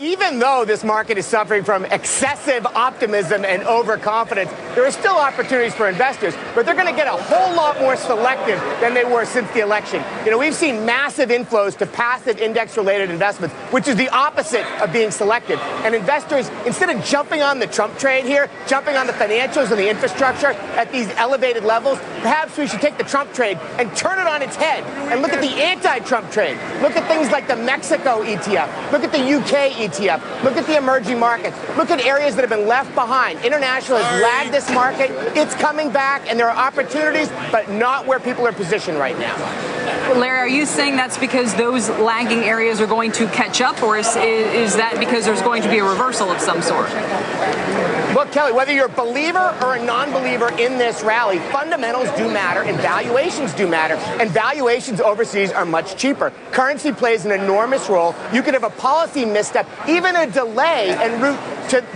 Even though this market is suffering from excessive optimism and overconfidence, there are still opportunities for investors, but they're going to get a whole lot more selective than they were since the election. You know, we've seen massive inflows to passive index-related investments, which is the opposite of being selective. And investors, instead of jumping on the Trump trade here, jumping on the financials and the infrastructure at these elevated levels, perhaps we should take the Trump trade and turn it on its head and look at the anti-Trump trade. Look at things like the Mexico ETF. Look at the UK ETF. Look at the emerging markets. Look at areas that have been left behind. International has lagged this market. It's coming back, and there are opportunities, but not where people are positioned right now. Larry, are you saying that's because those lagging areas are going to catch up, or is that because there's going to be a reversal of some sort? Look, Kelly, whether you're a believer or a non-believer in this rally, fundamentals do matter and valuations do matter. And valuations overseas are much cheaper. Currency plays an enormous role. You could have a policy misstep, even a delay en route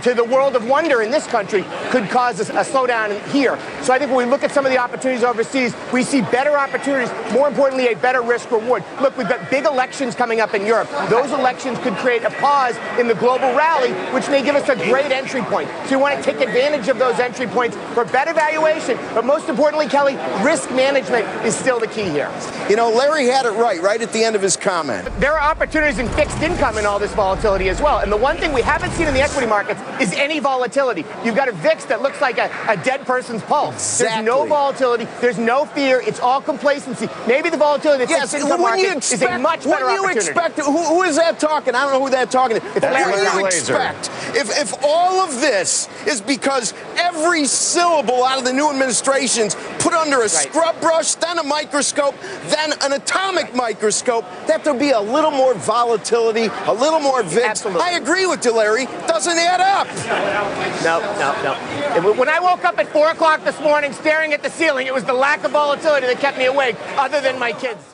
to the world of wonder in this country could cause a slowdown here. So I think when we look at some of the opportunities overseas, we see better opportunities, more importantly, a better risk reward. Look, we've got big elections coming up in Europe. Those elections could create a pause in the global rally, which may give us a great entry point. So you want to take advantage of those entry points for better valuation. But most importantly, Kelly, risk management is still the key here. You know, Larry had it right at the end of his comment. There are opportunities in fixed income in all this volatility as well. And the one thing we haven't seen in the equity markets is any volatility. You've got a VIX that looks like a dead person's pulse. Exactly. There's no volatility. There's no fear. It's all complacency. Maybe the volatility of the fixed income market is a much better opportunity. Who is that talking? I don't know who that talking is. It's Larry Glazer. If all of this is because every syllable out of the new administration's put under a scrub brush, then a microscope, then an atomic microscope, that there'll be a little more volatility, a little more VIX. Absolutely. I agree with you, Larry. Doesn't add up. No. When I woke up at 4 o'clock this morning staring at the ceiling, it was the lack of volatility that kept me awake, other than my kids.